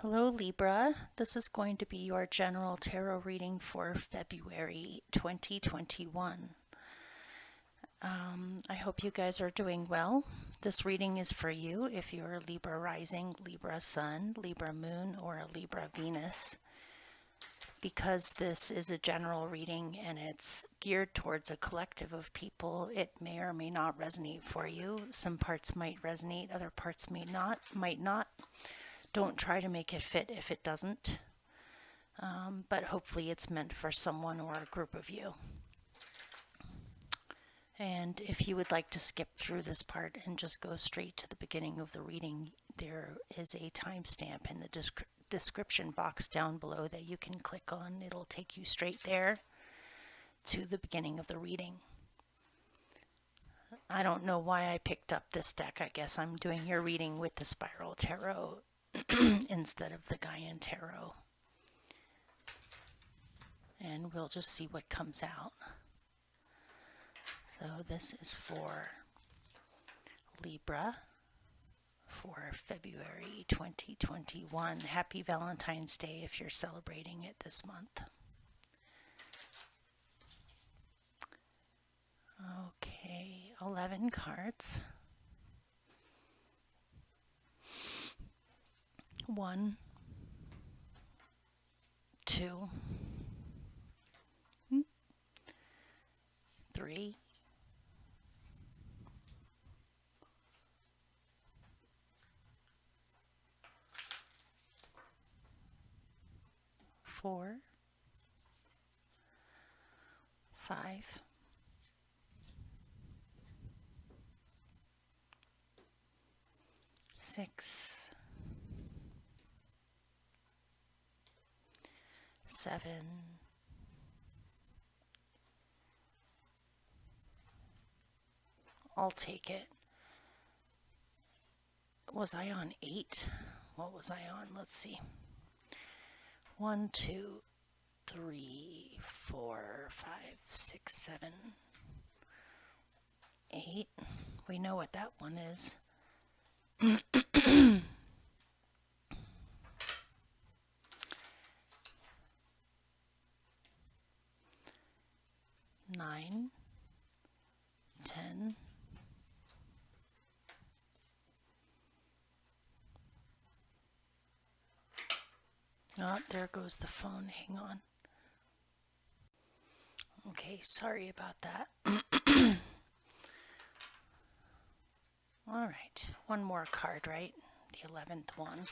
Hello Libra, this is going to be your general tarot reading for February 2021. I hope you guys are doing well. This reading is for you if you're a Libra rising, Libra sun, Libra moon, or a Libra Venus. Because this is a general reading and it's geared towards a collective of people, it may or may not resonate for you. Some parts might resonate, other parts might not. Don't try to make it fit if it doesn't, but hopefully it's meant for someone or a group of you. And if you would like to skip through this part and just go straight to the beginning of the reading, there is a timestamp in the description box down below that you can click on. It'll take you straight there to the beginning of the reading. I don't know why I picked up this deck. I guess I'm doing your reading with the Spiral Tarot instead of the Gaian Tarot. And we'll just see what comes out. So this is for Libra for February 2021. Happy Valentine's Day if you're celebrating it this month. Okay, 11 cards. 1, 2, 3, 4, 5, 6, 7, 8. I'll take it. Was I on 8? What was I on? Let's see. 1, 2, 3, 4, 5, 6, 7, 8. We know what that one is. 9, 10, 11. There goes the phone. Hang on. Okay, sorry about that. All right, one more card, right? The 11th one.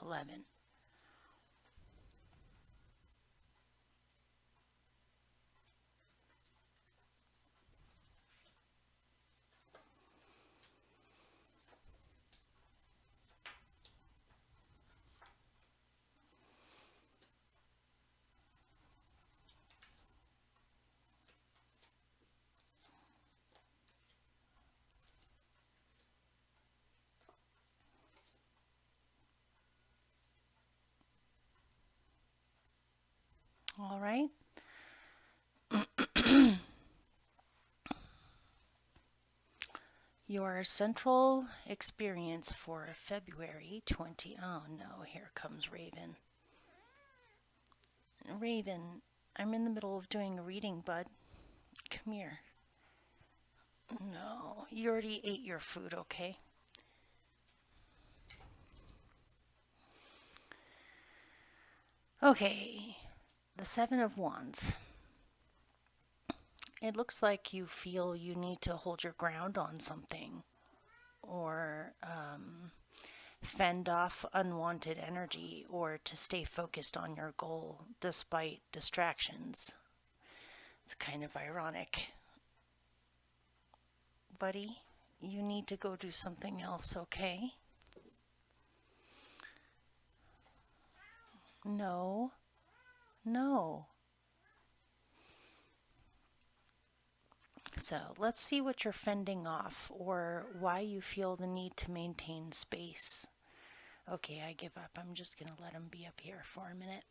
11. All right. Your central experience for February 20. Oh no, here comes Raven. Raven, I'm in the middle of doing a reading, bud. Come here. No, you already ate your food, okay? Okay, the 7 of Wands. It looks like you feel you need to hold your ground on something or fend off unwanted energy or to stay focused on your goal despite distractions. It's kind of ironic. Buddy, you need to go do something else, okay? No. No. So let's see what you're fending off or why you feel the need to maintain space. Okay, I give up. I'm just going to let him be up here for a minute.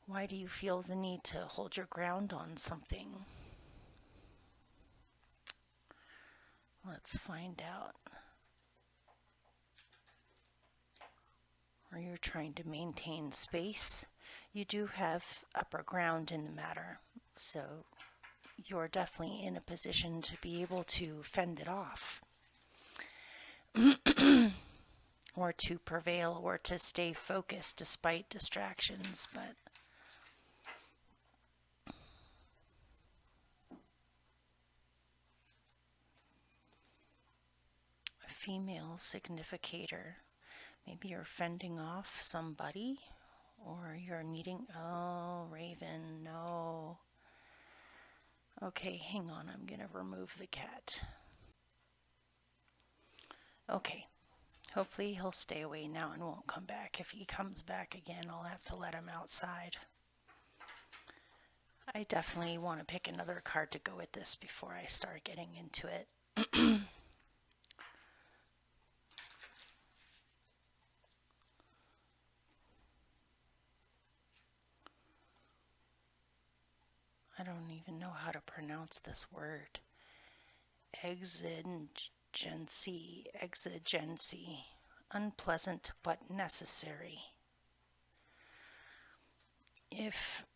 Why do you feel the need to hold your ground on something? Let's find out. Or you're trying to maintain space. You do have upper ground in the matter, so you're definitely in a position to be able to fend it off. Or to prevail, or to stay focused despite distractions, but a female significator. Maybe you're fending off somebody, or you're needing, oh, Raven, no. Okay, hang on, I'm gonna remove the cat. Okay, hopefully he'll stay away now and won't come back. If he comes back again, I'll have to let him outside. I definitely want to pick another card to go with this before I start getting into it. I don't even know how to pronounce this word. Exigency, unpleasant but necessary. If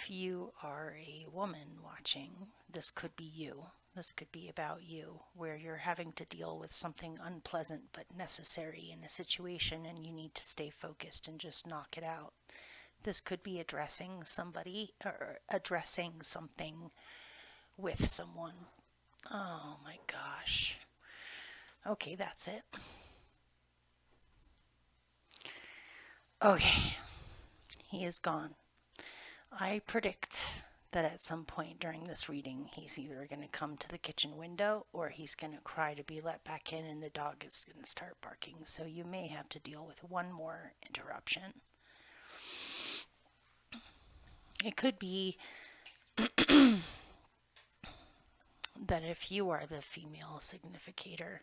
you are a woman watching, this could be you. This could be about you, where you're having to deal with something unpleasant but necessary in a situation and you need to stay focused and just knock it out. This could be addressing somebody or addressing something with someone. Oh my gosh. Okay, that's it. Okay, he is gone. I predict that at some point during this reading, he's either going to come to the kitchen window or he's going to cry to be let back in and the dog is going to start barking. So you may have to deal with one more interruption. It could be that if you are the female significator,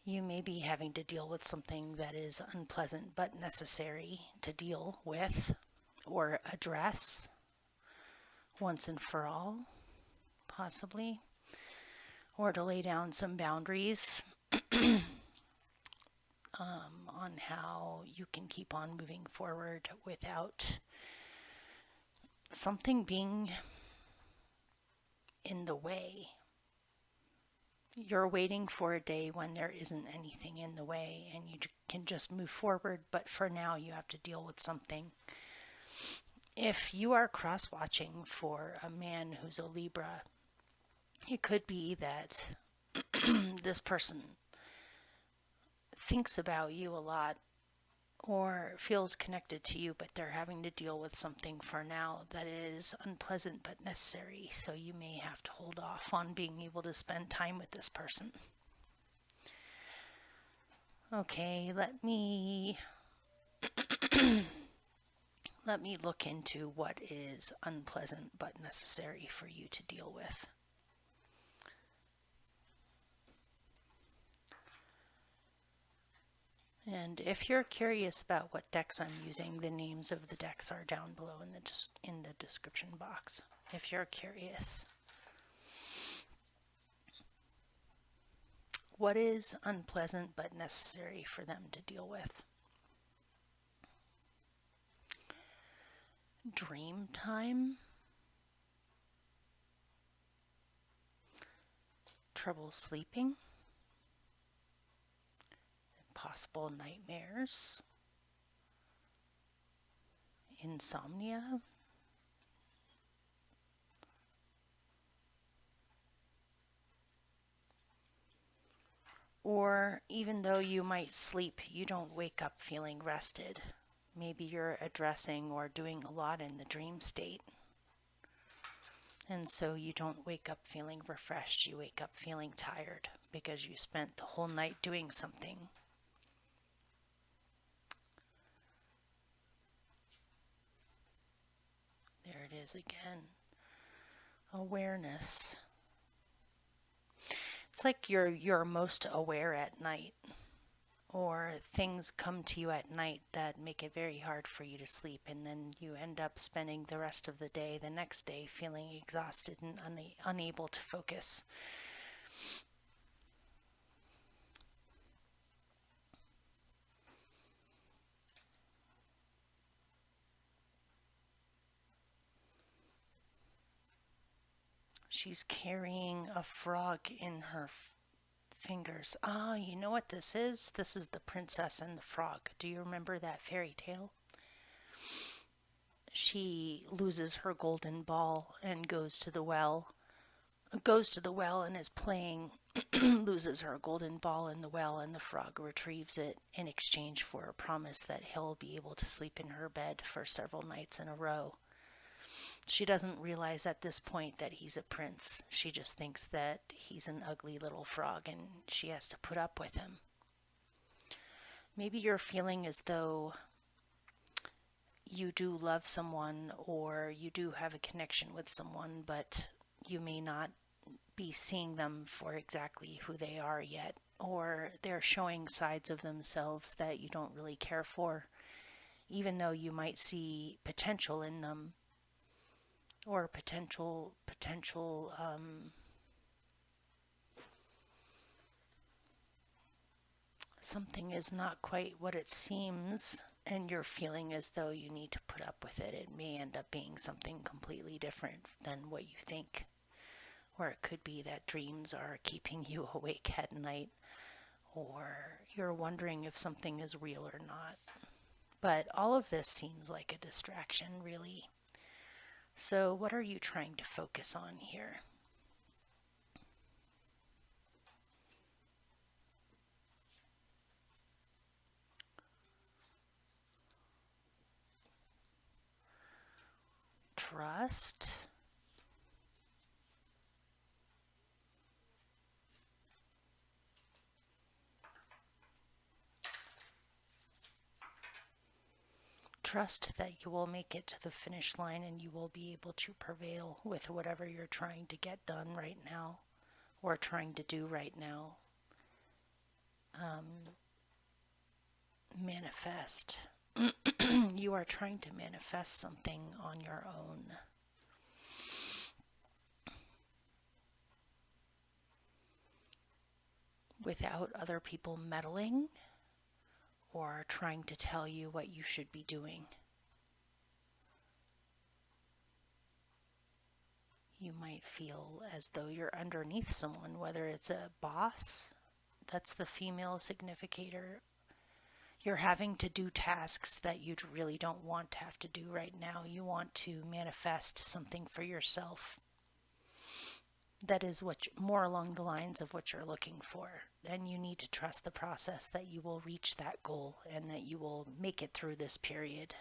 you may be having to deal with something that is unpleasant but necessary to deal with or address once and for all, possibly, or to lay down some boundaries on how you can keep on moving forward without something being in the way. You're waiting for a day when there isn't anything in the way and you can just move forward, but for now you have to deal with something. If you are cross-watching for a man who's a Libra, it could be that this person thinks about you a lot or feels connected to you, but they're having to deal with something for now that is unpleasant but necessary, so you may have to hold off on being able to spend time with this person. Okay, let me look into what is unpleasant but necessary for you to deal with. And if you're curious about what decks I'm using, the names of the decks are down below in the description box, if you're curious. What is unpleasant but necessary for them to deal with? Dream time, trouble sleeping, possible nightmares, insomnia, or even though you might sleep, you don't wake up feeling rested. Maybe you're addressing or doing a lot in the dream state, and so you don't wake up feeling refreshed. You wake up feeling tired because you spent the whole night doing something. There it is again. Awareness. It's like you're most aware at night, or things come to you at night that make it very hard for you to sleep, and then you end up spending the rest of the day, the next day, feeling exhausted and unable to focus. She's carrying a frog in her fingers. Ah, you know what this is? This is the Princess and the Frog. Do you remember that fairy tale? She loses her golden ball and goes to the well and is playing, loses her golden ball in the well, and the frog retrieves it in exchange for a promise that he'll be able to sleep in her bed for several nights in a row. She doesn't realize at this point that he's a prince. She just thinks that he's an ugly little frog and she has to put up with him. Maybe you're feeling as though you do love someone or you do have a connection with someone, but you may not be seeing them for exactly who they are yet, or they're showing sides of themselves that you don't really care for, even though you might see potential in them, or potential something is not quite what it seems, and you're feeling as though you need to put up with it. It may end up being something completely different than what you think. Or it could be that dreams are keeping you awake at night, or you're wondering if something is real or not. But all of this seems like a distraction, really. So what are you trying to focus on here? Trust. Trust that you will make it to the finish line and you will be able to prevail with whatever you're trying to get done right now or trying to do right now. Manifest. You are trying to manifest something on your own. Without other people meddling or trying to tell you what you should be doing. You might feel as though you're underneath someone, whether it's a boss, that's the female significator. You're having to do tasks that you really don't want to have to do right now. You want to manifest something for yourself that is more along the lines of what you're looking for. And you need to trust the process that you will reach that goal and that you will make it through this period.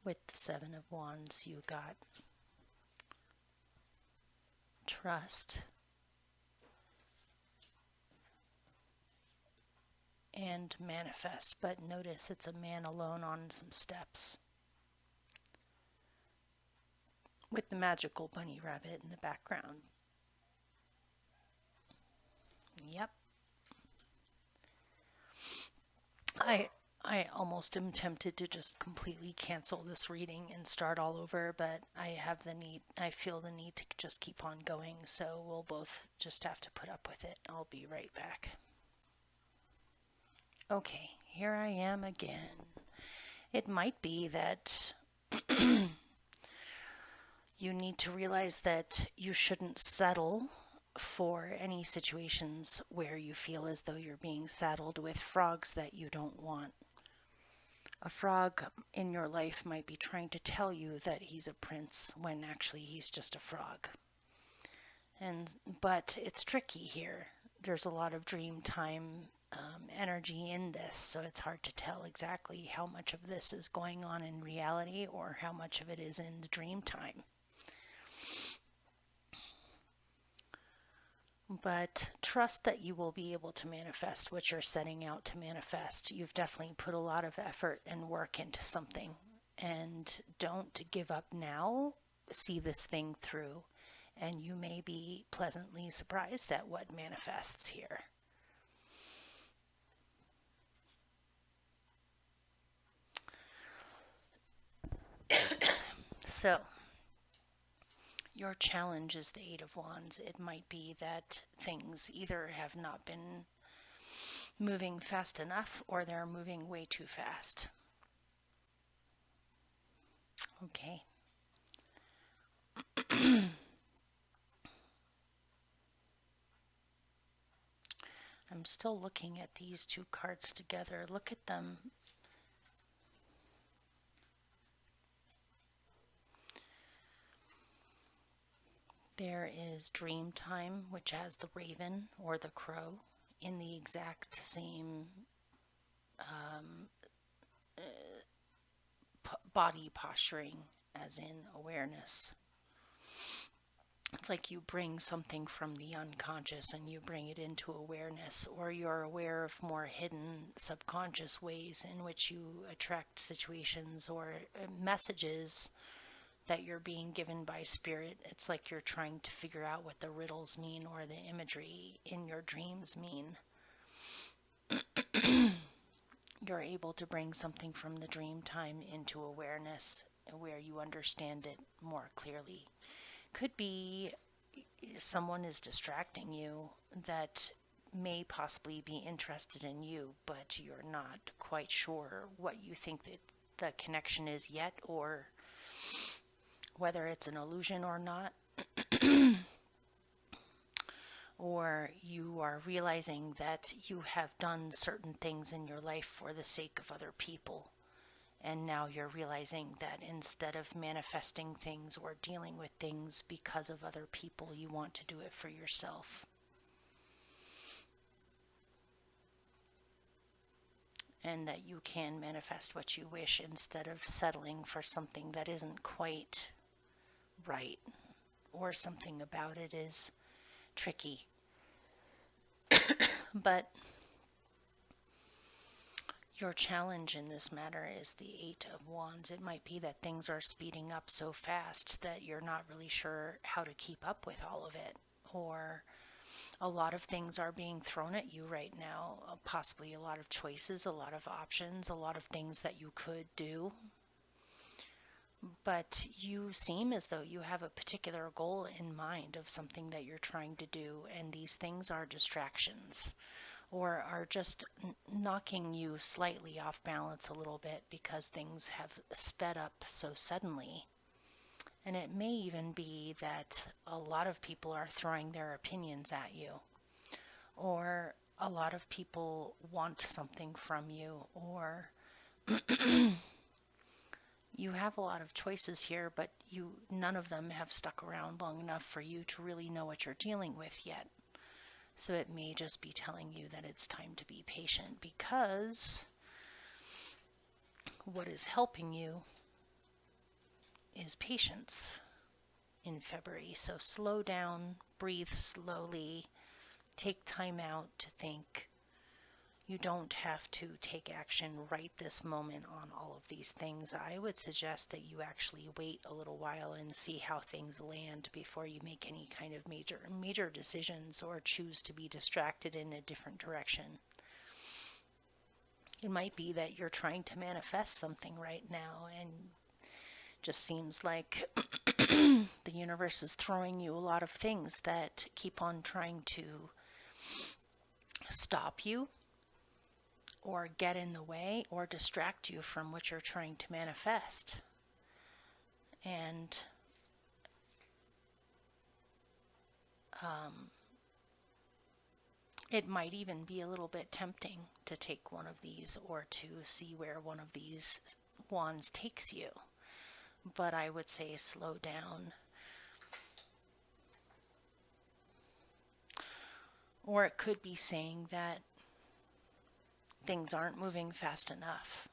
With the Seven of Wands, you got trust and manifest, but notice it's a man alone on some steps with the magical bunny rabbit in the background. Yep. I almost am tempted to just completely cancel this reading and start all over, but I feel the need to just keep on going, so we'll both just have to put up with it. I'll be right back. Okay, here I am again. It might be that you need to realize that you shouldn't settle for any situations where you feel as though you're being saddled with frogs that you don't want. A frog in your life might be trying to tell you that he's a prince when actually he's just a frog. But it's tricky here. There's a lot of dream time energy in this, so it's hard to tell exactly how much of this is going on in reality or how much of it is in the dream time. But trust that you will be able to manifest what you're setting out to manifest. You've definitely put a lot of effort and work into something, and don't give up now. See this thing through, and you may be pleasantly surprised at what manifests here. So, your challenge is the Eight of Wands. It might be that things either have not been moving fast enough or they're moving way too fast. Okay. I'm still looking at these two cards together. Look at them. There is Dream Time, which has the raven or the crow in the exact same body posturing as in awareness. It's like you bring something from the unconscious and you bring it into awareness, or you're aware of more hidden subconscious ways in which you attract situations or messages that you're being given by spirit. It's like you're trying to figure out what the riddles mean or the imagery in your dreams mean. You're able to bring something from the dream time into awareness where you understand it more clearly. Could be someone is distracting you that may possibly be interested in you, but you're not quite sure what you think that the connection is yet, or whether it's an illusion or not. Or you are realizing that you have done certain things in your life for the sake of other people. And now you're realizing that instead of manifesting things or dealing with things because of other people, you want to do it for yourself. And that you can manifest what you wish instead of settling for something that isn't quite right, or something about it is tricky. But your challenge in this matter is the Eight of Wands. It might be that things are speeding up so fast that you're not really sure how to keep up with all of it, or a lot of things are being thrown at you right now, possibly a lot of choices, a lot of options, a lot of things that you could do. But you seem as though you have a particular goal in mind of something that you're trying to do, and these things are distractions, or are just knocking you slightly off balance a little bit because things have sped up so suddenly. And it may even be that a lot of people are throwing their opinions at you, or a lot of people want something from you, or you have a lot of choices here, but none of them have stuck around long enough for you to really know what you're dealing with yet. So it may just be telling you that it's time to be patient, because what is helping you is patience in February. So slow down, breathe slowly, take time out to think. You don't have to take action right this moment on all of these things. I would suggest that you actually wait a little while and see how things land before you make any kind of major decisions or choose to be distracted in a different direction. It might be that you're trying to manifest something right now and just seems like the universe is throwing you a lot of things that keep on trying to stop you, or get in the way, or distract you from what you're trying to manifest. And it might even be a little bit tempting to take one of these, or to see where one of these wands takes you. But I would say slow down. Or it could be saying that things aren't moving fast enough,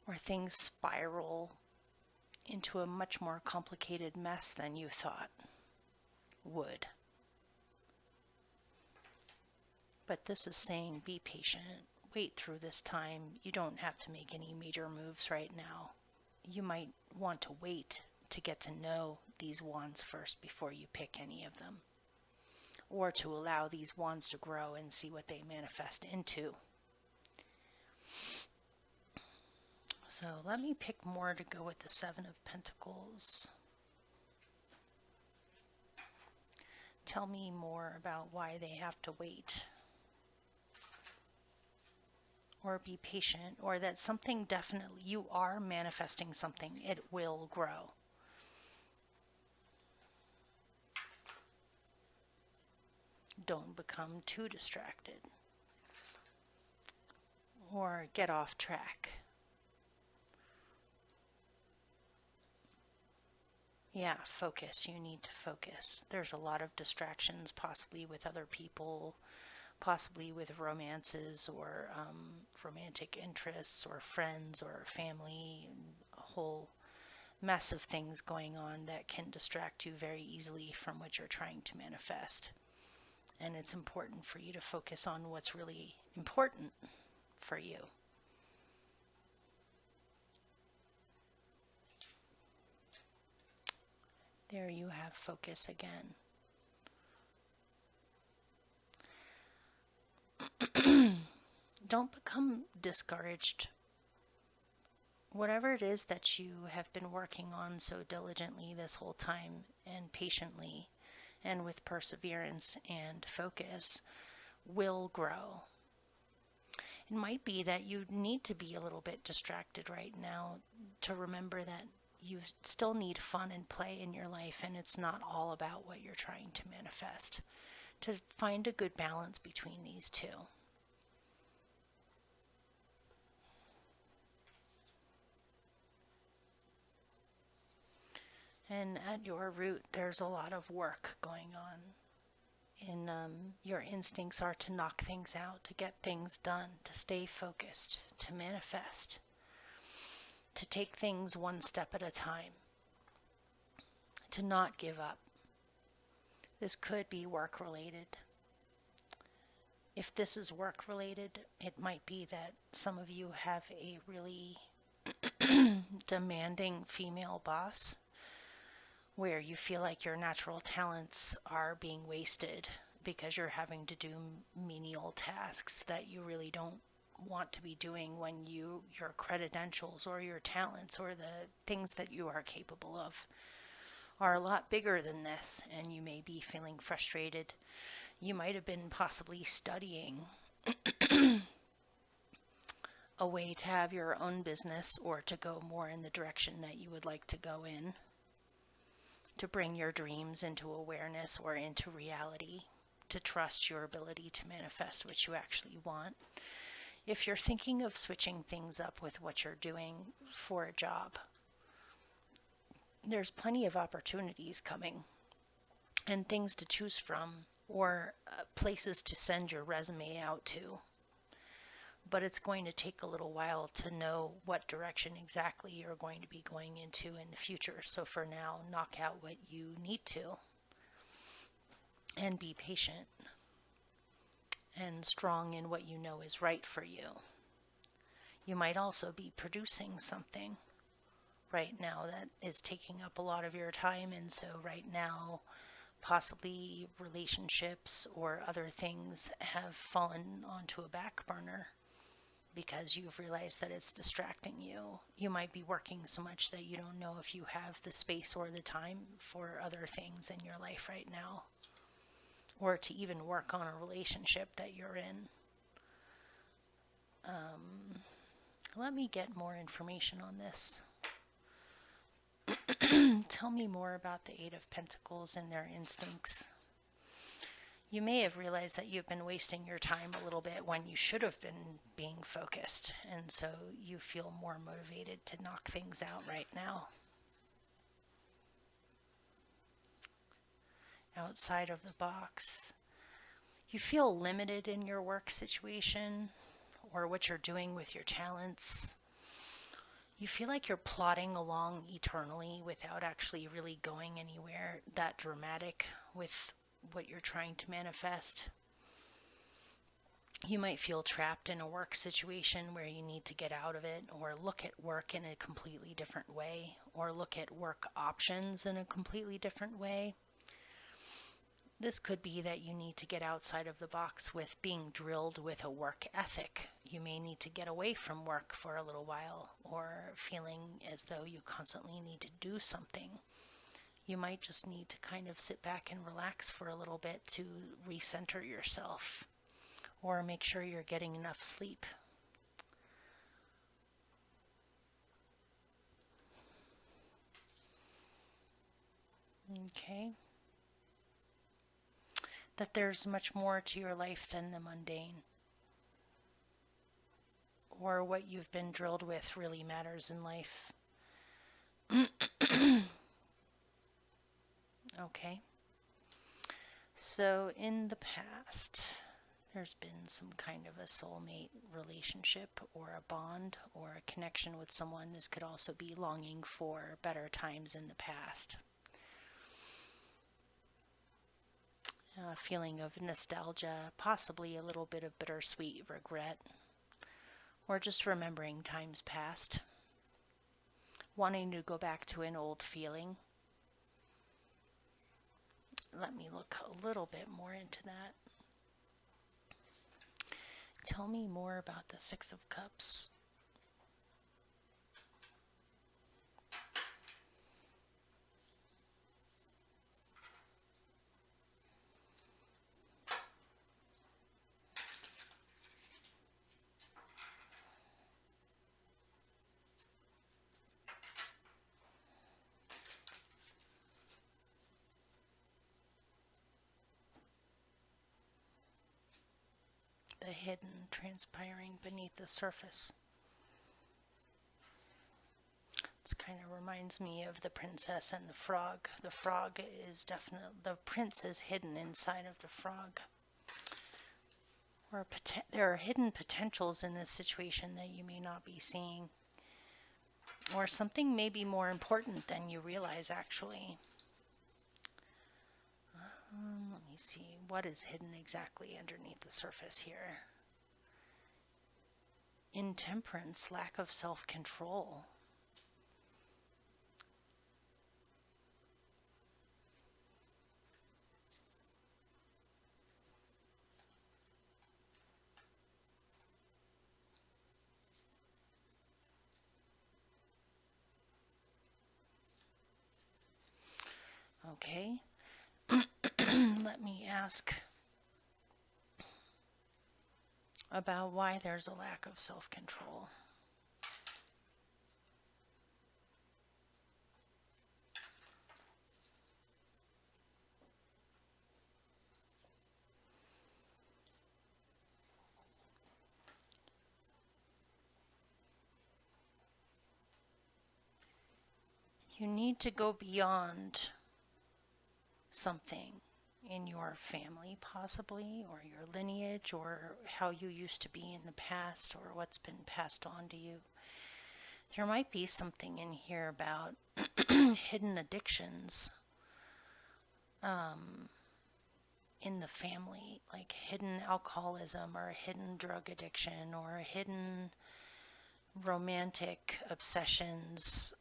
or things spiral into a much more complicated mess than you thought would. But this is saying be patient wait through this time. You don't have to make any major moves right now. You might want to wait to get to know these wands first before you pick any of them, or to allow these wands to grow and see what they manifest into. So let me pick more to go with the Seven of Pentacles. Tell me more about why they have to wait, or be patient, or that something definitely, you are manifesting something, it will grow. Don't become too distracted or get off track. Yeah, focus. You need to focus. There's a lot of distractions, possibly with other people, possibly with romances or romantic interests or friends or family, a whole mess of things going on that can distract you very easily from what you're trying to manifest. And it's important for you to focus on what's really important for you. There you have focus again. Don't become discouraged. Whatever it is that you have been working on so diligently this whole time, and patiently, and with perseverance and focus, will grow. It might be that you need to be a little bit distracted right now to remember that you still need fun and play in your life, and it's not all about what you're trying to manifest. To find a good balance between these two. And at your root, there's a lot of work going on. And your instincts are to knock things out, to get things done, to stay focused, to manifest, to take things one step at a time, to not give up. This could be work related. If this is work related, it might be that some of you have a really demanding female boss, where you feel like your natural talents are being wasted because you're having to do menial tasks that you really don't want to be doing, when your credentials or your talents or the things that you are capable of are a lot bigger than this, and you may be feeling frustrated. You might have been possibly studying a way to have your own business, or to go more in the direction that you would like to go in, to bring your dreams into awareness or into reality, to trust your ability to manifest what you actually want. If you're thinking of switching things up with what you're doing for a job, there's plenty of opportunities coming and things to choose from, or places to send your resume out to. But it's going to take a little while to know what direction exactly you're going to be going into in the future. So for now, knock out what you need to, and be patient and strong in what you know is right for you. You might also be producing something right now that is taking up a lot of your time, and so right now possibly relationships or other things have fallen onto a back burner because you've realized that it's distracting you. You might be working so much that you don't know if you have the space or the time for other things in your life right now, or to even work on a relationship that you're in. Let me get more information on this. Tell me more about the Eight of Pentacles and their instincts. You may have realized that you've been wasting your time a little bit when you should have been being focused, and so you feel more motivated to knock things out right now. Outside of the box, you feel limited in your work situation or what you're doing with your talents. You feel like you're plodding along eternally without actually really going anywhere that dramatic with what you're trying to manifest. You might feel trapped in a work situation where you need to get out of it, or look at work in a completely different way, or look at work options in a completely different way. This could be that you need to get outside of the box with being drilled with a work ethic. You may need to get away from work for a little while, or feeling as though you constantly need to do something. You might just need to kind of sit back and relax for a little bit to recenter yourself, or make sure you're getting enough sleep. Okay. That there's much more to your life than the mundane, or what you've been drilled with really matters in life. Okay. So in the past, there's been some kind of a soulmate relationship, or a bond, or a connection with someone. This could also be longing for better times in the past. A feeling of nostalgia, possibly a little bit of bittersweet regret, or just remembering times past. Wanting to go back to an old feeling. Let me look a little bit more into that. Tell me more about the Six of Cups. The hidden transpiring beneath the surface. This kind of reminds me of the princess and the frog. The frog is definitely, the prince is hidden inside of the frog. Or there are hidden potentials in this situation that you may not be seeing. Or something may be more important than you realize, actually. Let me see. What is hidden exactly underneath the surface here? Intemperance, lack of self-control. Okay. Let me ask about why there's a lack of self-control. You need to go beyond something in your family, possibly, or your lineage, or how you used to be in the past, or what's been passed on to you. There might be something in here about hidden addictions in the family, like hidden alcoholism, or a hidden drug addiction, or hidden romantic obsessions,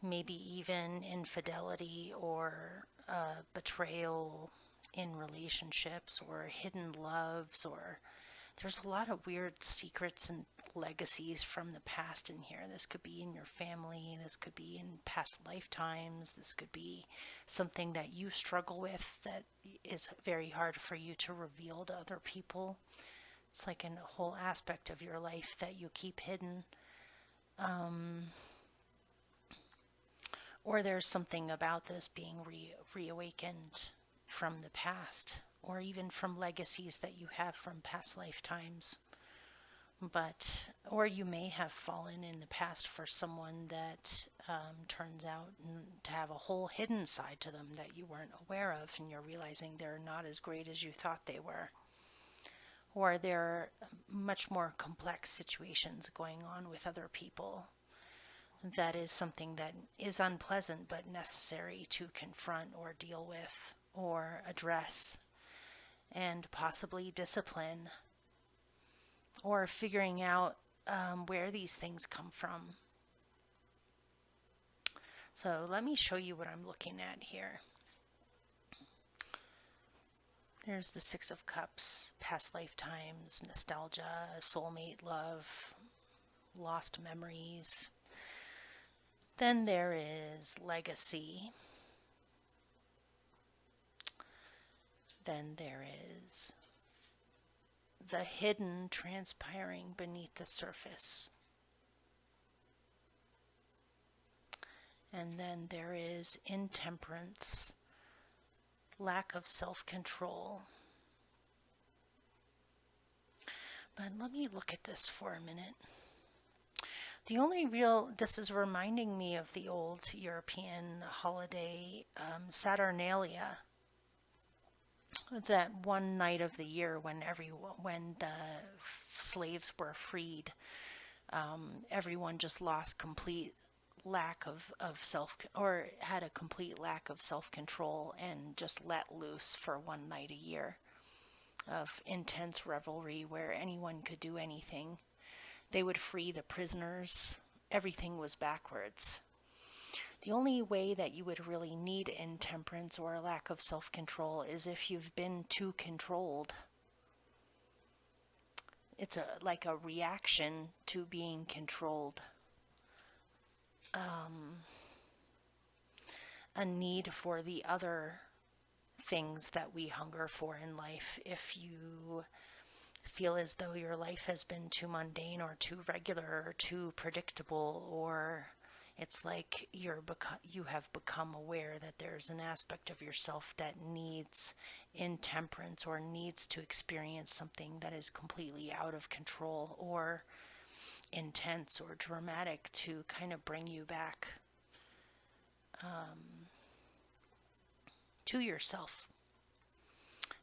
maybe even infidelity or betrayal in relationships, or hidden loves, or there's a lot of weird secrets and legacies from the past in here. This could be in your family, this could be in past lifetimes, this could be something that you struggle with that is very hard for you to reveal to other people. It's like a whole aspect of your life that you keep hidden. Or there's something about this being reawakened from the past, or even from legacies that you have from past lifetimes. Or you may have fallen in the past for someone that turns out to have a whole hidden side to them that you weren't aware of, and you're realizing they're not as great as you thought they were. Or there are much more complex situations going on with other people. That is something that is unpleasant but necessary to confront or deal with or address. and possibly discipline, or figuring out where these things come from. So let me show you what I'm looking at here. There's the Six of Cups, past lifetimes, nostalgia, soulmate love, lost memories. Then there is legacy. Then there is the hidden transpiring beneath the surface. And then there is intemperance, lack of self-control. But let me look at this for a minute. The only this is reminding me of the old European holiday, Saturnalia, that one night of the year when the slaves were freed, everyone just lost complete lack of had a complete lack of self-control and just let loose for one night a year of intense revelry where anyone could do anything. They would free the prisoners. Everything was backwards. The only way that you would really need intemperance or a lack of self-control is if you've been too controlled. It's like a reaction to being controlled. A need for the other things that we hunger for in life. If you feel as though your life has been too mundane or too regular or too predictable, or it's like you have become aware that there's an aspect of yourself that needs intemperance or needs to experience something that is completely out of control or intense or dramatic to kind of bring you back to yourself.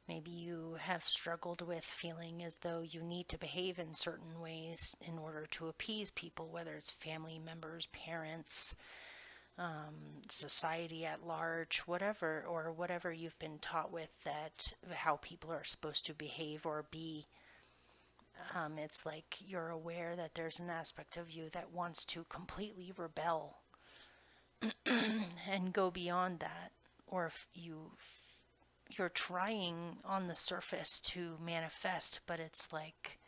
Maybe you have struggled with feeling as though you need to behave in certain ways in order to appease people, whether it's family members, parents, society at large, whatever you've been taught with that how people are supposed to behave or be. It's like you're aware that there's an aspect of you that wants to completely rebel and go beyond that, or if you're trying on the surface to manifest, but it's like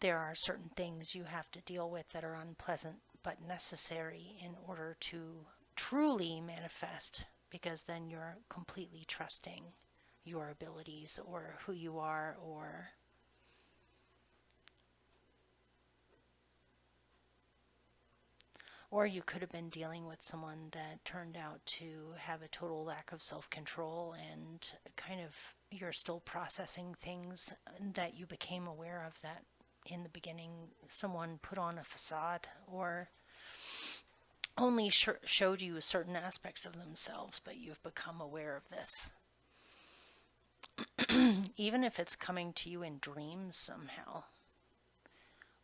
there are certain things you have to deal with that are unpleasant but necessary in order to truly manifest, because then you're completely trusting your abilities or who you are, or you could have been dealing with someone that turned out to have a total lack of self-control, and kind of you're still processing things that you became aware of that in the beginning someone put on a facade or only showed you certain aspects of themselves, but you've become aware of this. Even if it's coming to you in dreams somehow,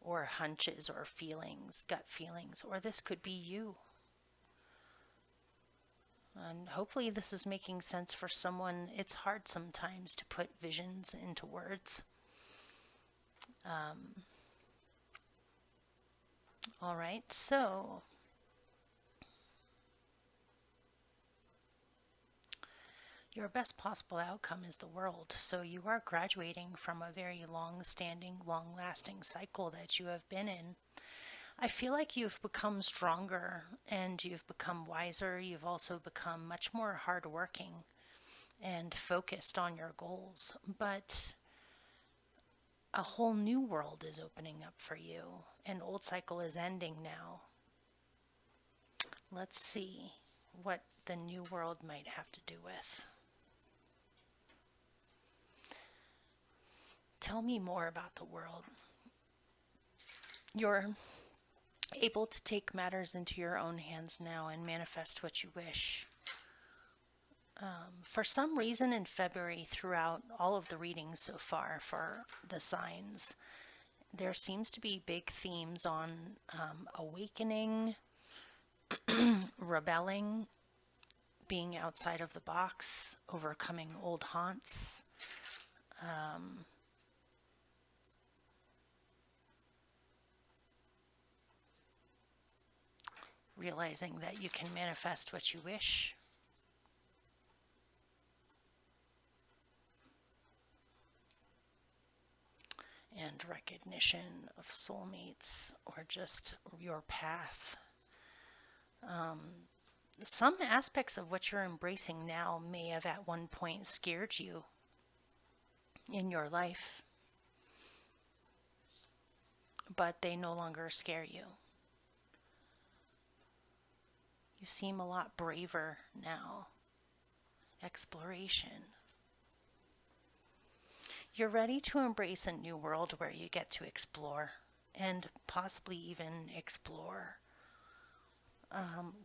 or hunches or feelings, gut feelings, or this could be you. And hopefully this is making sense for someone. It's hard sometimes to put visions into words. All right, so your best possible outcome is the world. So you are graduating from a very long-standing, long-lasting cycle that you have been in. I feel like you've become stronger and you've become wiser. You've also become much more hardworking and focused on your goals. But a whole new world is opening up for you. An old cycle is ending now. Let's see what the new world might have to do with. Tell me more about the world. You're able to take matters into your own hands now and manifest what you wish. For some reason in February, throughout all of the readings so far for the signs, there seems to be big themes on awakening, rebelling, being outside of the box, overcoming old haunts, realizing that you can manifest what you wish. And recognition of soulmates or just your path. Some aspects of what you're embracing now may have at one point scared you in your life, but they no longer scare you. You seem a lot braver now. Exploration. You're ready to embrace a new world where you get to explore and possibly even explore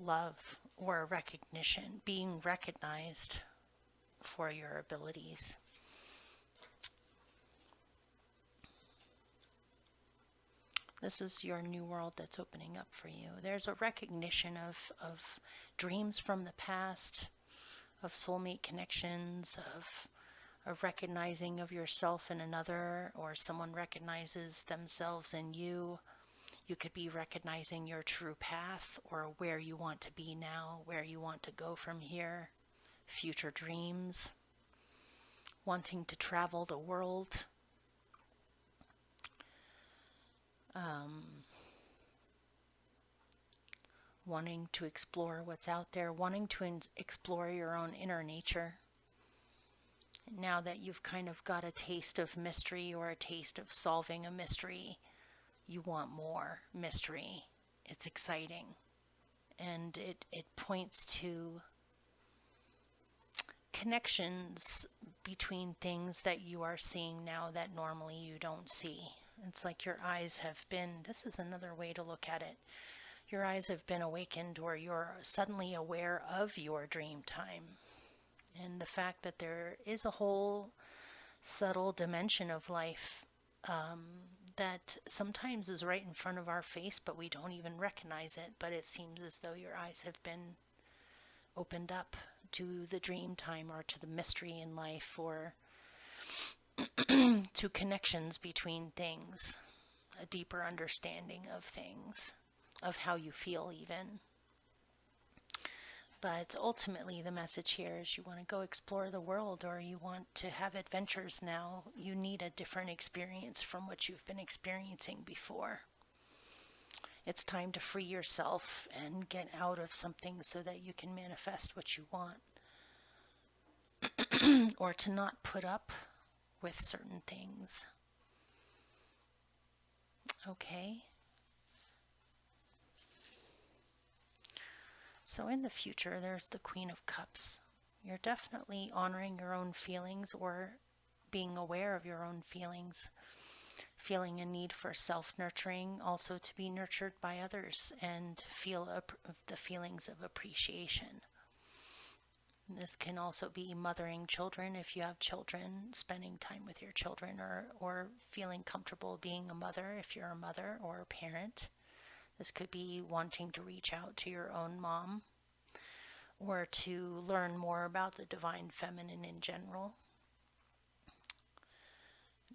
love or recognition, being recognized for your abilities. This is your new world that's opening up for you. There's a recognition of dreams from the past, of soulmate connections, of a recognizing of yourself in another, or someone recognizes themselves in you. You could be recognizing your true path or where you want to be now, where you want to go from here, future dreams, wanting to travel the world. Wanting to explore what's out there, wanting to explore your own inner nature. Now that you've kind of got a taste of mystery or a taste of solving a mystery, you want more mystery. It's exciting. And it points to connections between things that you are seeing now that normally you don't see. It's like your eyes have been, this is another way to look at it. Your eyes have been awakened, or you're suddenly aware of your dream time. And the fact that there is a whole subtle dimension of life that sometimes is right in front of our face, but we don't even recognize it. But it seems as though your eyes have been opened up to the dream time, or to the mystery in life, or to connections between things, a deeper understanding of things, of how you feel even. But ultimately the message here is you want to go explore the world, or you want to have adventures now. You need a different experience from what you've been experiencing before. It's time to free yourself and get out of something so that you can manifest what you want. Or to not put up with certain things. Okay? So in the future, there's the Queen of Cups. You're definitely honoring your own feelings, or being aware of your own feelings. Feeling a need for self-nurturing, also to be nurtured by others, and feel the feelings of appreciation. This can also be mothering children if you have children, spending time with your children, or feeling comfortable being a mother if you're a mother or a parent. This could be wanting to reach out to your own mom, or to learn more about the divine feminine in general.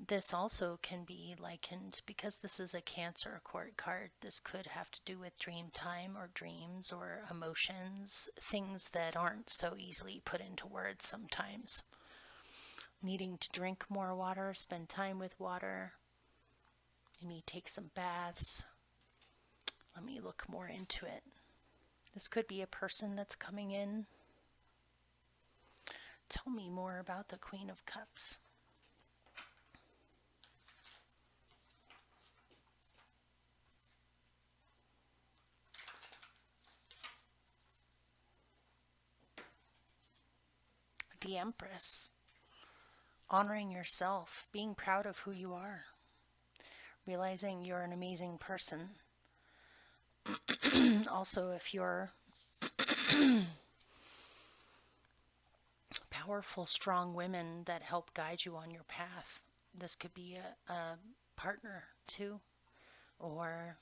This also can be likened, because this is a Cancer court card, this could have to do with dream time or dreams or emotions, things that aren't so easily put into words sometimes. Needing to drink more water, spend time with water, maybe take some baths. Let me look more into it. This could be a person that's coming in. Tell me more about the Queen of Cups. The Empress. Honoring yourself, being proud of who you are, realizing you're an amazing person. Also, if you're powerful, strong women that help guide you on your path, this could be a partner too, or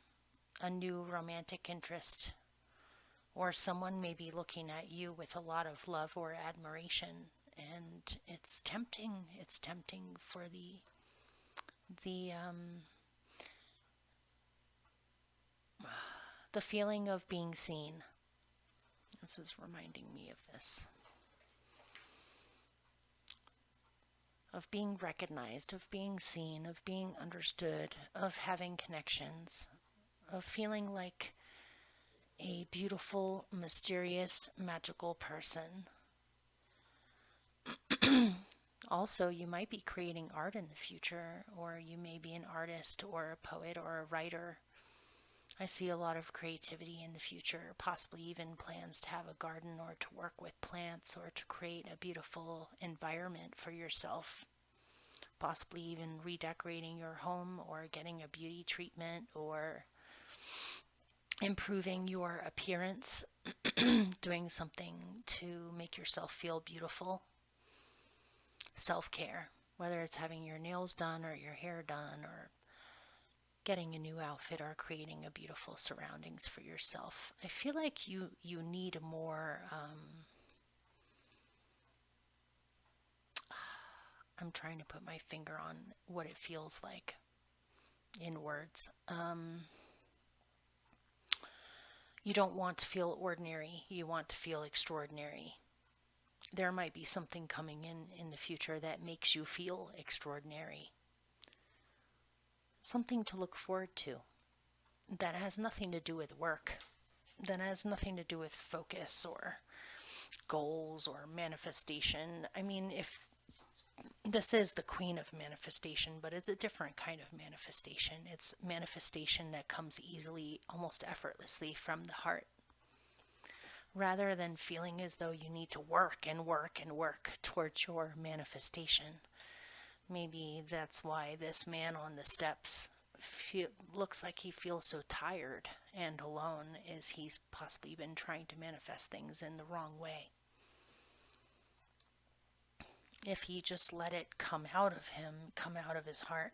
a new romantic interest, or someone may be looking at you with a lot of love or admiration and it's tempting. It's tempting for the the feeling of being seen. This is reminding me of this. Of being recognized, of being seen, of being understood, of having connections, of feeling like a beautiful, mysterious, magical person. Also, you might be creating art in the future, or you may be an artist or a poet or a writer. I see a lot of creativity in the future, possibly even plans to have a garden or to work with plants or to create a beautiful environment for yourself. Possibly even redecorating your home or getting a beauty treatment or improving your appearance, doing something to make yourself feel beautiful. Self-care, whether it's having your nails done or your hair done or getting a new outfit or creating a beautiful surroundings for yourself. I feel like you need more, I'm trying to put my finger on what it feels like in words. You don't want to feel ordinary, you want to feel extraordinary. There might be something coming in the future that makes you feel extraordinary. Something to look forward to. That has nothing to do with work. That has nothing to do with focus or goals or manifestation. I mean, if this is the queen of manifestation, but it's a different kind of manifestation. It's manifestation that comes easily, almost effortlessly from the heart. Rather than feeling as though you need to work and work and work towards your manifestation. Maybe that's why this man on the steps looks like he feels so tired and alone, is he's possibly been trying to manifest things in the wrong way. If he just let it come out of him, come out of his heart,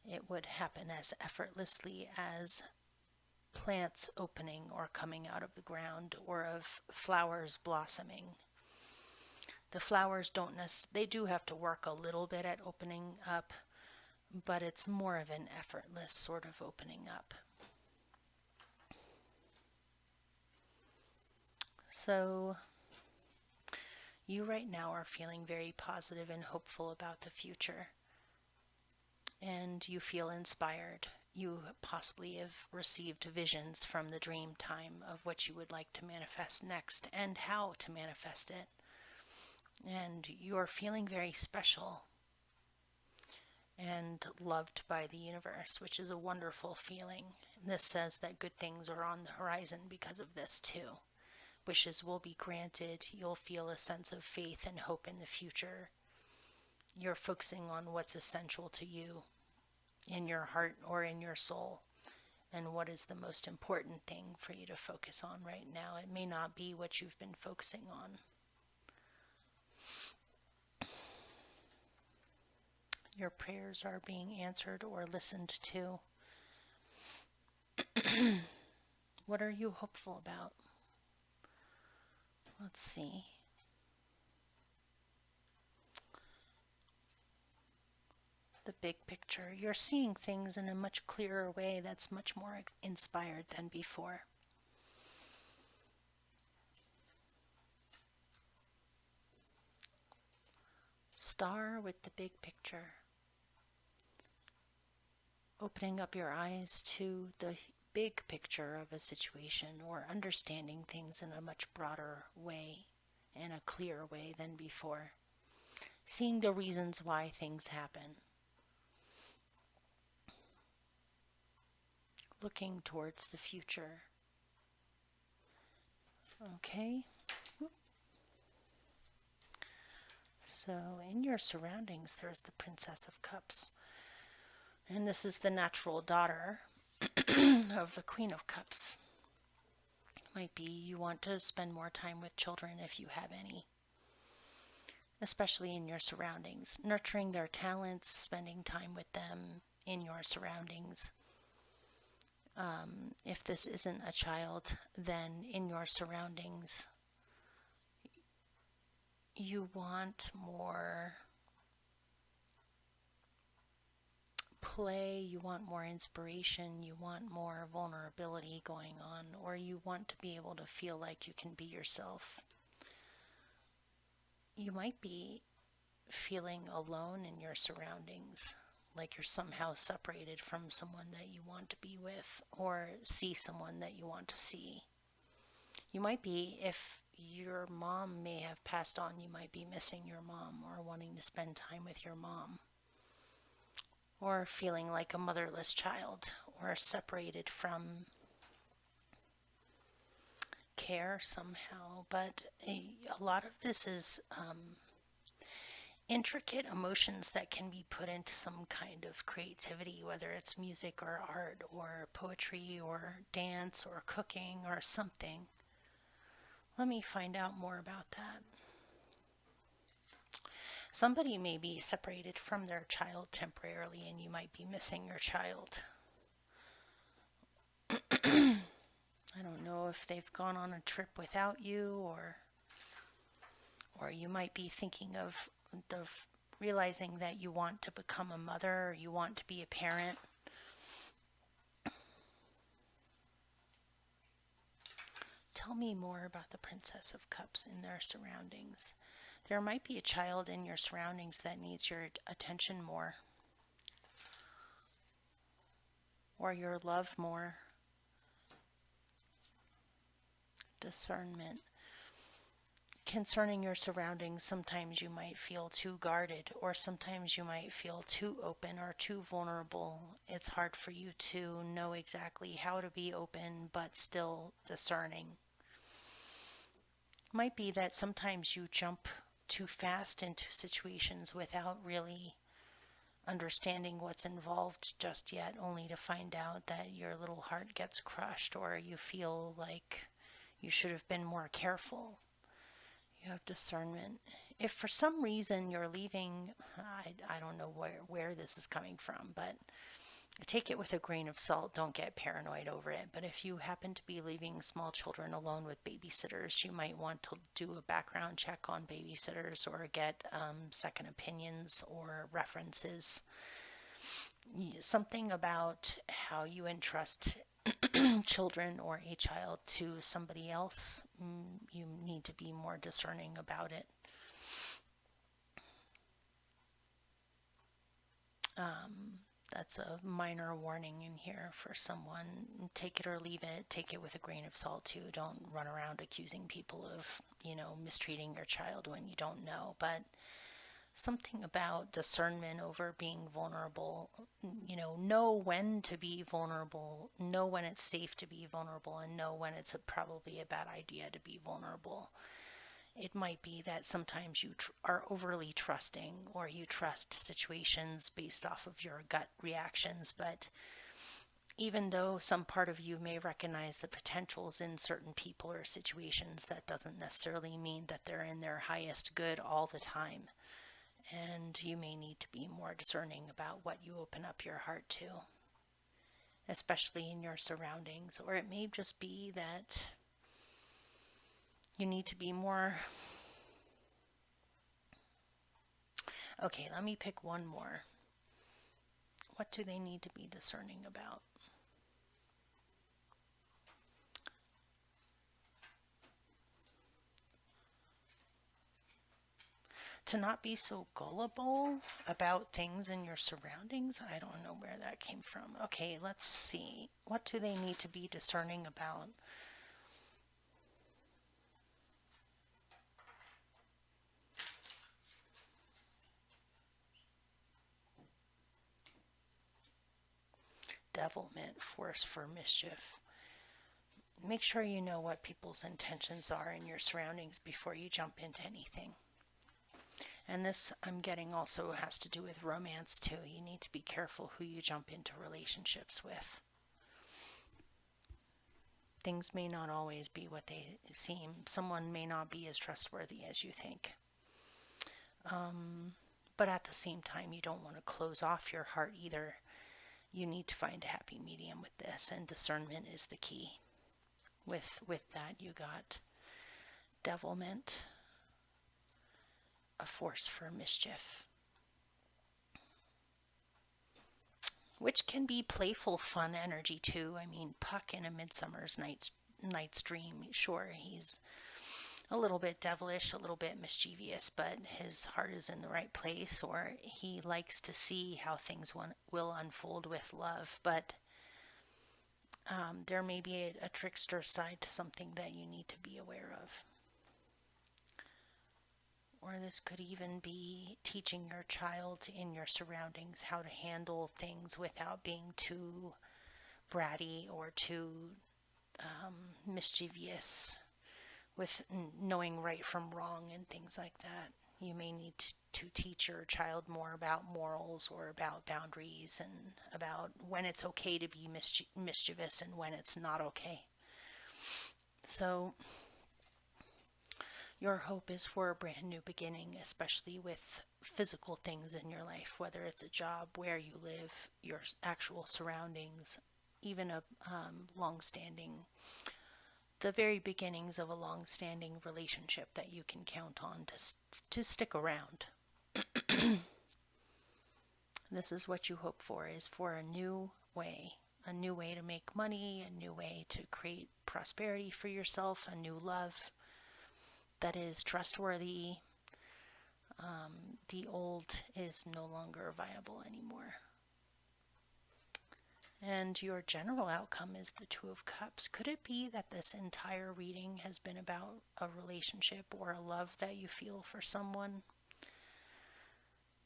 it would happen as effortlessly as plants opening or coming out of the ground, or of flowers blossoming. The flowers they do have to work a little bit at opening up, but it's more of an effortless sort of opening up. So you right now are feeling very positive and hopeful about the future, and you feel inspired. You possibly have received visions from the dream time of what you would like to manifest next and how to manifest it. And you're feeling very special and loved by the universe, which is a wonderful feeling. This says that good things are on the horizon because of this too. Wishes will be granted. You'll feel a sense of faith and hope in the future. You're focusing on what's essential to you in your heart or in your soul, and what is the most important thing for you to focus on right now. It may not be what you've been focusing on. Your prayers are being answered or listened to. What are you hopeful about? Let's see. The big picture. You're seeing things in a much clearer way that's much more inspired than before. Star with the big picture. Opening up your eyes to the big picture of a situation, or understanding things in a much broader way, in a clearer way than before. Seeing the reasons why things happen. Looking towards the future. Okay. So in your surroundings, there's the Princess of Cups. And this is the natural daughter of the Queen of Cups. Might be you want to spend more time with children if you have any. Especially in your surroundings. Nurturing their talents, spending time with them in your surroundings. If this isn't a child, then in your surroundings, you want more play, you want more inspiration, you want more vulnerability going on, or you want to be able to feel like you can be yourself. You might be feeling alone in your surroundings, like you're somehow separated from someone that you want to be with or see someone that you want to see. You might be, if your mom may have passed on, you might be missing your mom or wanting to spend time with your mom, or feeling like a motherless child or separated from care somehow. But a lot of this is intricate emotions that can be put into some kind of creativity, whether it's music or art or poetry or dance or cooking or something. Let me find out more about that. Somebody may be separated from their child temporarily, and you might be missing your child. I don't know if they've gone on a trip without you, or you might be thinking of realizing that you want to become a mother, or you want to be a parent. Tell me more about the Princess of Cups in their surroundings. There might be a child in your surroundings that needs your attention more, or your love more. Discernment. Concerning your surroundings, sometimes you might feel too guarded, or sometimes you might feel too open or too vulnerable. It's hard for you to know exactly how to be open but still discerning. Might be that sometimes you jump too fast into situations without really understanding what's involved just yet, only to find out that your little heart gets crushed, or you feel like you should have been more careful. You have discernment. If for some reason you're leaving, I don't know where this is coming from, but take it with a grain of salt. Don't get paranoid over it. But if you happen to be leaving small children alone with babysitters, you might want to do a background check on babysitters, or get second opinions or references. Something about how you entrust children or a child to somebody else, you need to be more discerning about it. That's a minor warning in here for someone. Take it or leave it. Take it with a grain of salt too. Don't run around accusing people of, mistreating your child when you don't know. But something about discernment over being vulnerable, know when to be vulnerable, know when it's safe to be vulnerable, and know when it's probably a bad idea to be vulnerable. It might be that sometimes you are overly trusting, or you trust situations based off of your gut reactions, but even though some part of you may recognize the potentials in certain people or situations, that doesn't necessarily mean that they're in their highest good all the time. And you may need to be more discerning about what you open up your heart to, especially in your surroundings. Or it may just be that you need to be more... Okay, let me pick one more. What do they need to be discerning about? To not be so gullible about things in your surroundings. I don't know where that came from. Okay, let's see. What do they need to be discerning about? Devilment, force for mischief. Make sure you know what people's intentions are in your surroundings before you jump into anything. And this, I'm getting, also has to do with romance too. You need to be careful who you jump into relationships with. Things may not always be what they seem. Someone may not be as trustworthy as you think. But at the same time, you don't want to close off your heart either. You need to find a happy medium with this, and discernment is the key. With that, you got devilment, a force for mischief, which can be playful, fun energy too. I mean, Puck in A Midsummer's Night's Dream, sure, he's a little bit devilish, a little bit mischievous, but his heart is in the right place, or he likes to see how things will unfold with love. But there may be a trickster side to something that you need to be aware of. Or this could even be teaching your child in your surroundings how to handle things without being too bratty or too mischievous, with knowing right from wrong and things like that. You may need to teach your child more about morals or about boundaries and about when it's okay to be mischievous and when it's not okay. So your hope is for a brand new beginning, especially with physical things in your life, whether it's a job, where you live, your actual surroundings, even a the very beginnings of a long-standing relationship that you can count on to stick around. This is what you hope for, is for a new way to make money, a new way to create prosperity for yourself, a new love that is trustworthy. The old is no longer viable anymore. And your general outcome is the Two of Cups. Could it be that this entire reading has been about a relationship or a love that you feel for someone?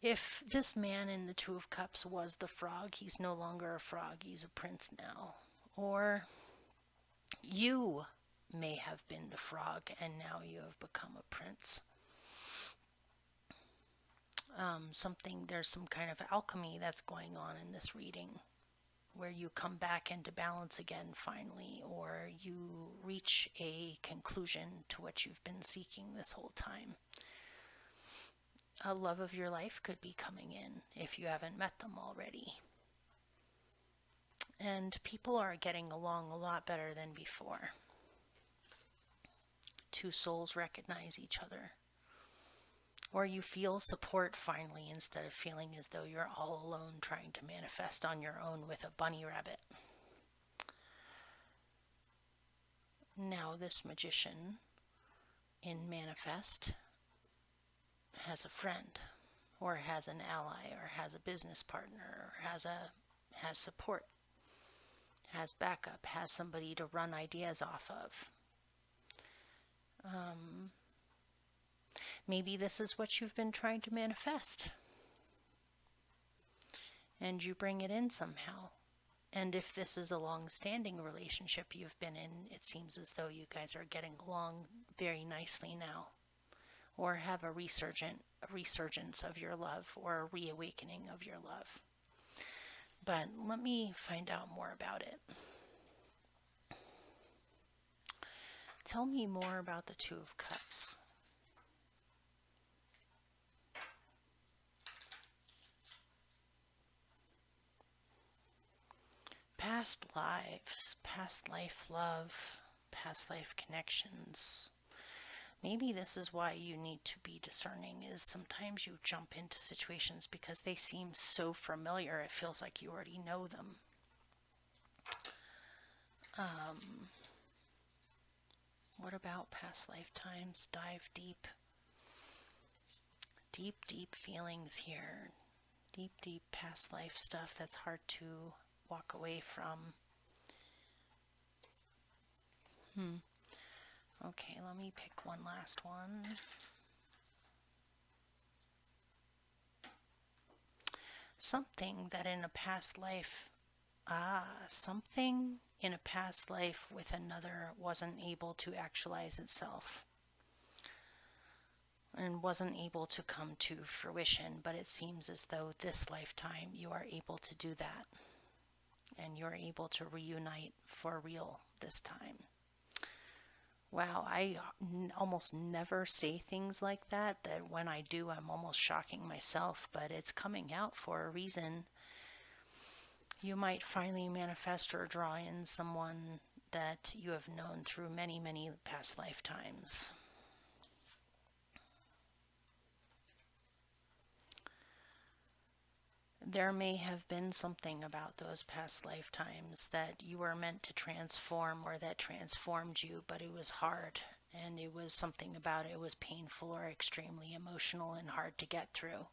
If this man in the Two of Cups was the frog, he's no longer a frog, he's a prince now. Or you may have been the frog and now you have become a prince. There's some kind of alchemy that's going on in this reading, where you come back into balance again finally, or you reach a conclusion to what you've been seeking this whole time. A love of your life could be coming in if you haven't met them already. And people are getting along a lot better than before. Two souls recognize each other. Or you feel support finally, instead of feeling as though you're all alone trying to manifest on your own with a bunny rabbit. Now this magician in Manifest has a friend, or has an ally, or has a business partner, or has support, has backup, has somebody to run ideas off of. Maybe this is what you've been trying to manifest, and you bring it in somehow. And if this is a long-standing relationship you've been in, it seems as though you guys are getting along very nicely now, or have a resurgence of your love, or a reawakening of your love. But let me find out more about it. Tell me more about the Two of Cups. Past lives, past life love, past life connections. Maybe this is why you need to be discerning, is sometimes you jump into situations because they seem so familiar, it feels like you already know them. What about past lifetimes? Dive deep. Deep feelings here. Deep past life stuff that's hard to walk away from. Okay, let me pick one last one. Something in a past life with another wasn't able to actualize itself and wasn't able to come to fruition, but it seems as though this lifetime you are able to do that, and you're able to reunite for real this time. Wow, I almost never say things like that when I do, I'm almost shocking myself, but it's coming out for a reason. You might finally manifest or draw in someone that you have known through many, many past lifetimes. there may have been something about those past lifetimes that you were meant to transform or that transformed you, but it was hard. And it was something about it was painful or extremely emotional and hard to get through.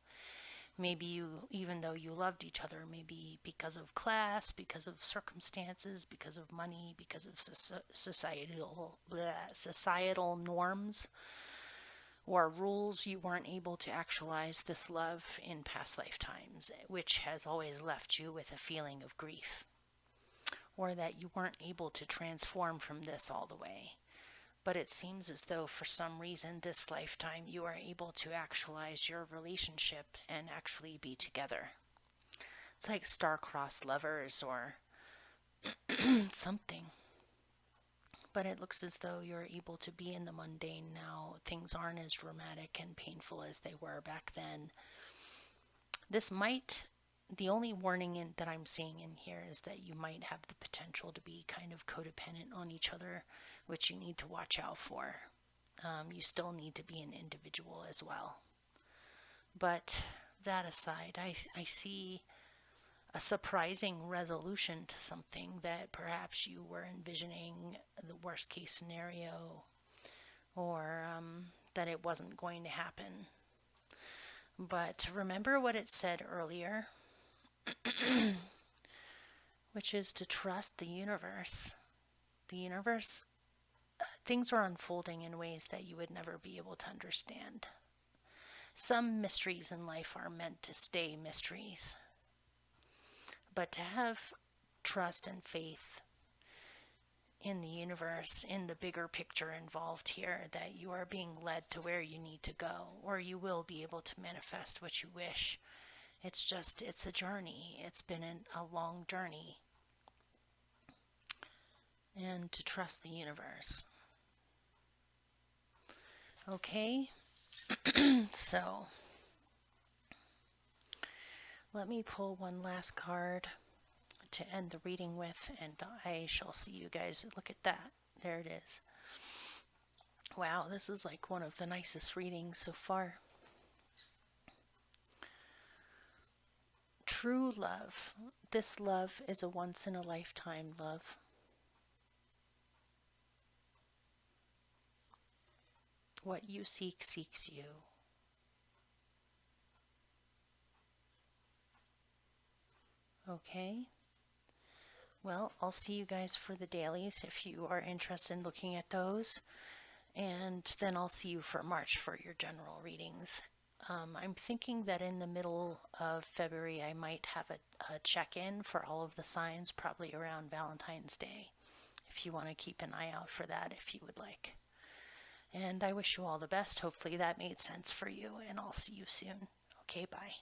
Maybe you, even though you loved each other, maybe because of class, because of circumstances, because of money, because of societal norms or rules, you weren't able to actualize this love in past lifetimes, which has always left you with a feeling of grief, or that you weren't able to transform from this all the way. But it seems as though for some reason this lifetime you are able to actualize your relationship and actually be together. It's like star-crossed lovers or something. But it looks as though you're able to be in the mundane now. Things aren't as dramatic and painful as they were back then. This might, the only warning that I'm seeing in here is that you might have the potential to be kind of codependent on each other, which you need to watch out for. You still need to be an individual as well. But that aside, I see a surprising resolution to something that perhaps you were envisioning the worst case scenario, or that it wasn't going to happen. But remember what it said earlier, which is to trust the universe. The universe, things are unfolding in ways that you would never be able to understand. Some mysteries in life are meant to stay mysteries. But to have trust and faith in the universe, in the bigger picture involved here, that you are being led to where you need to go, or you will be able to manifest what you wish. It's a journey. It's been a long journey. And to trust the universe. Okay, so let me pull one last card to end the reading with, and I shall see you guys. Look at that. There it is. Wow, this is like one of the nicest readings so far. True love. This love is a once-in-a-lifetime love. What you seek seeks you. Okay. Well, I'll see you guys for the dailies if you are interested in looking at those. And then I'll see you for March for your general readings. I'm thinking that in the middle of February I might have a check-in for all of the signs, probably around Valentine's Day, if you want to keep an eye out for that if you would like. And I wish you all the best. Hopefully that made sense for you, and I'll see you soon. Okay, bye.